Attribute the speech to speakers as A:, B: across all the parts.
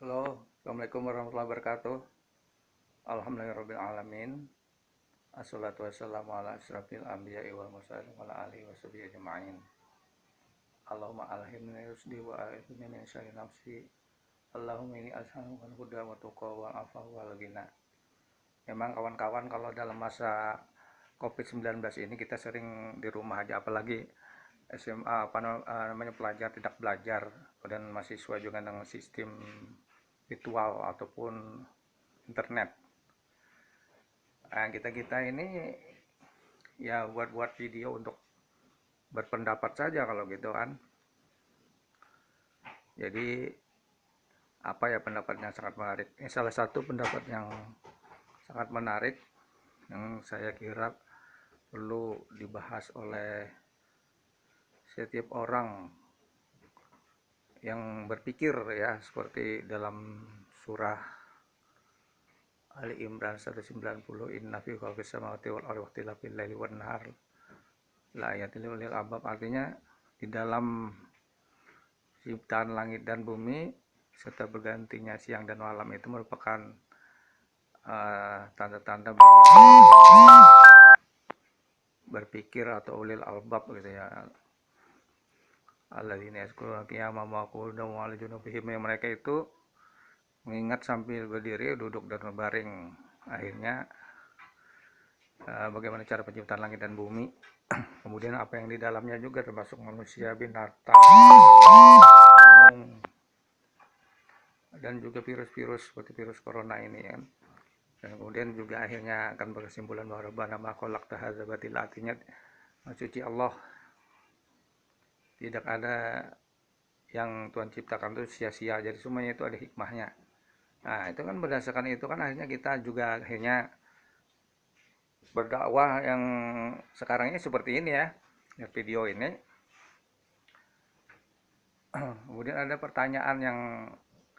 A: Halo, Assalamualaikum warahmatullahi wabarakatuh. Alhamdulillahirrabbilalamin. Assalatu wassalamu ala asrafil anbiya'i wal mursalin wa ala alihi wa sahbihi ajma'in. Allahumma alhimni rusdi wa alhimni min syarri nafsi. Allahumma ini as'aluka al-huda wa tuqa wal afa wal ghina. Memang kawan-kawan, kalau dalam masa COVID-19 ini kita sering di rumah aja, apalagi SMA namanya pelajar tidak belajar, dan mahasiswa juga dengan sistem virtual ataupun internet. Nah, kita ini ya buat-buat video untuk berpendapat saja kalau gitu kan. Jadi apa ya, pendapatnya sangat menarik. Ini salah satu pendapat yang sangat menarik yang saya kira perlu dibahas oleh setiap orang yang berpikir, ya, seperti dalam surah Ali Imran 190, inna fi khalqis samawati wal ardi wakhtilafil laili wan nahar la ayatil lil albab. Artinya, di dalam ciptaan langit dan bumi serta bergantinya siang dan malam itu merupakan tanda-tanda berpikir atau ulil albab gitu ya. Alladzina yazkuruna qiyaman wa qu'udan wa 'ala junubihim. Mereka itu mengingat sambil berdiri, duduk dan berbaring. Akhirnya bagaimana cara penciptaan langit dan bumi, kemudian apa yang di dalamnya juga, termasuk manusia, binatang, dan juga virus-virus seperti virus corona ini kan. Dan kemudian juga akhirnya akan berkesimpulan bahwa Rabbana ma khalaqta hadza batila, artinya suci Allah, tidak ada yang Tuhan ciptakan itu sia-sia, jadi semuanya itu ada hikmahnya. Nah, itu kan berdasarkan itu kan akhirnya kita juga akhirnya berdakwah yang sekarang ini seperti ini ya, video ini. Kemudian ada pertanyaan yang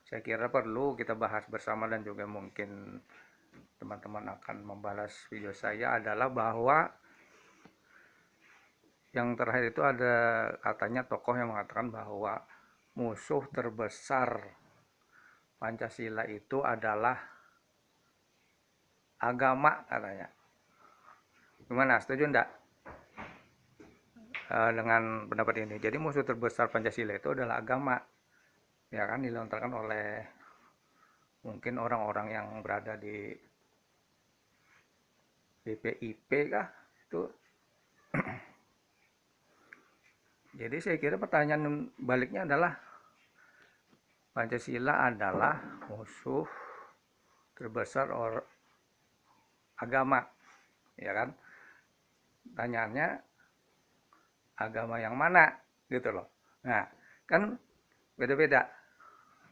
A: saya kira perlu kita bahas bersama, dan juga mungkin teman-teman akan membalas video saya, adalah bahwa yang terakhir itu ada katanya tokoh yang mengatakan bahwa musuh terbesar Pancasila itu adalah agama, katanya. Gimana, setuju enggak dengan pendapat ini? Jadi musuh terbesar Pancasila itu adalah agama, ya kan, dilontarkan oleh mungkin orang-orang yang berada di BPIP kah itu. Jadi saya kira pertanyaan baliknya adalah Pancasila adalah musuh terbesar agama, ya kan. Tanyaannya, agama yang mana gitu loh. Nah, kan beda-beda.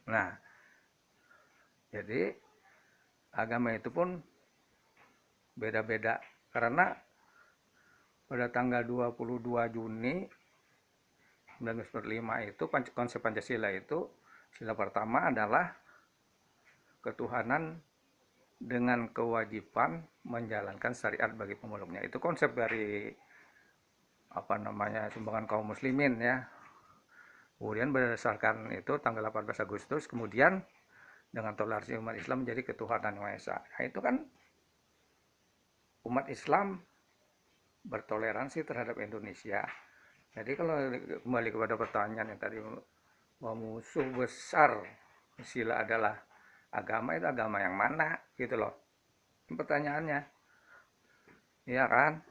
A: Nah, jadi agama itu pun beda-beda, karena pada tanggal 22 Juni 1945 itu konsep Pancasila itu, sila pertama adalah ketuhanan dengan kewajiban menjalankan syariat bagi pemeluknya. Itu konsep dari sumbangan kaum muslimin ya. Kemudian berdasarkan itu tanggal 18 Agustus kemudian dengan toleransi umat Islam menjadi ketuhanan yang Maha Esa. Nah, itu kan umat Islam bertoleransi terhadap Indonesia. Jadi kalau kembali kepada pertanyaan yang tadi, bahwa musuh besar sila adalah agama, itu agama yang mana gitu loh pertanyaannya, ya kan.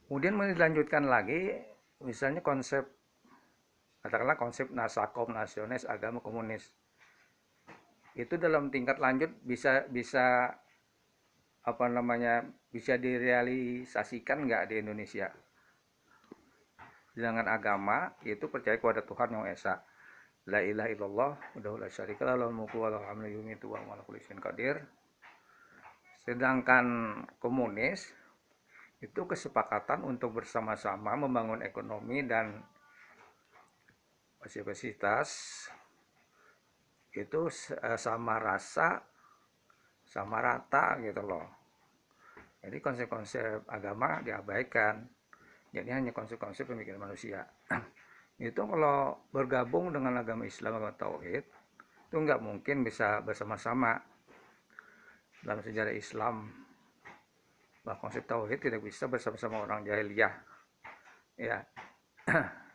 A: Kemudian dilanjutkan lagi, misalnya katakanlah konsep nasakom, nasionalis, agama komunis, itu dalam tingkat lanjut bisa bisa direalisasikan nggak di Indonesia? Sedangkan agama itu percaya kepada Tuhan yang Esa, la ilaha illallah wahdahu la syarika lahu, lahul mulku wa lahul hamdu yumiitu wa huwa ala kulli syai'in qadir. Sedangkan komunis itu kesepakatan untuk bersama-sama membangun ekonomi dan fasilitas itu sama rasa, sama rata gitu loh. Jadi konsep-konsep agama diabaikan, jadi hanya konsep-konsep pemikiran manusia. itu kalau bergabung dengan agama Islam atau Tauhid itu nggak mungkin bisa bersama-sama dalam sejarah Islam. Bahwa konsep Tauhid tidak bisa bersama-sama orang jahiliyah. Ya,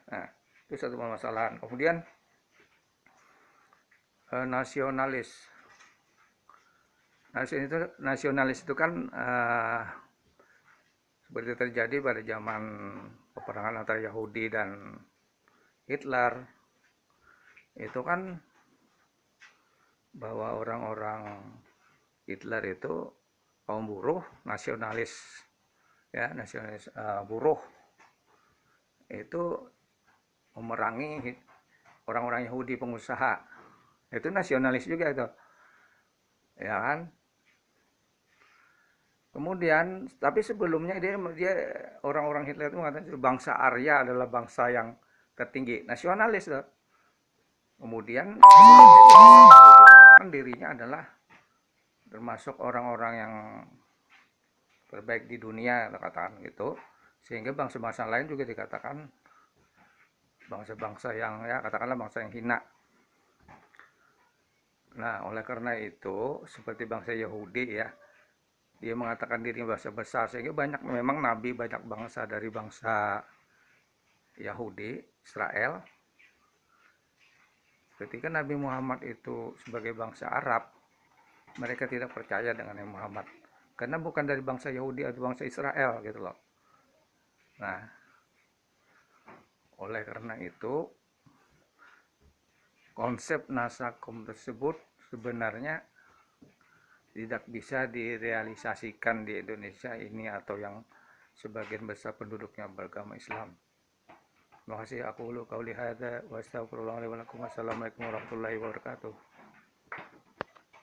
A: nah, itu satu permasalahan. Kemudian nasionalis. Nasionalis itu kan seperti terjadi pada zaman peperangan antara Yahudi dan Hitler. Itu kan bahwa orang-orang Hitler itu kaum buruh, nasionalis, ya nasionalis buruh itu memerangi orang-orang Yahudi pengusaha. Itu nasionalis juga itu, ya kan? Kemudian, tapi sebelumnya dia orang-orang Hitler itu mengatakan bangsa Arya adalah bangsa yang tertinggi, nasionalis loh. Kemudian mengatakan dirinya adalah termasuk orang-orang yang terbaik di dunia, katakan gitu. Sehingga bangsa-bangsa lain juga dikatakan bangsa-bangsa yang ya katakanlah bangsa yang hina. Nah, oleh karena itu seperti bangsa Yahudi ya, dia mengatakan dirinya bangsa besar sehingga banyak memang nabi banyak bangsa dari bangsa Yahudi, Israel. Ketika Nabi Muhammad itu sebagai bangsa Arab, mereka tidak percaya dengan Nabi Muhammad karena bukan dari bangsa Yahudi atau bangsa Israel gitu loh. Nah, oleh karena itu konsep nasakom tersebut sebenarnya tidak bisa direalisasikan di Indonesia ini atau yang sebagian besar penduduknya beragama Islam. Terima kasih. Aku qauli hadza wa astaghfirullah li wa lakum. Wassalamualaikum warahmatullahi wabarakatuh.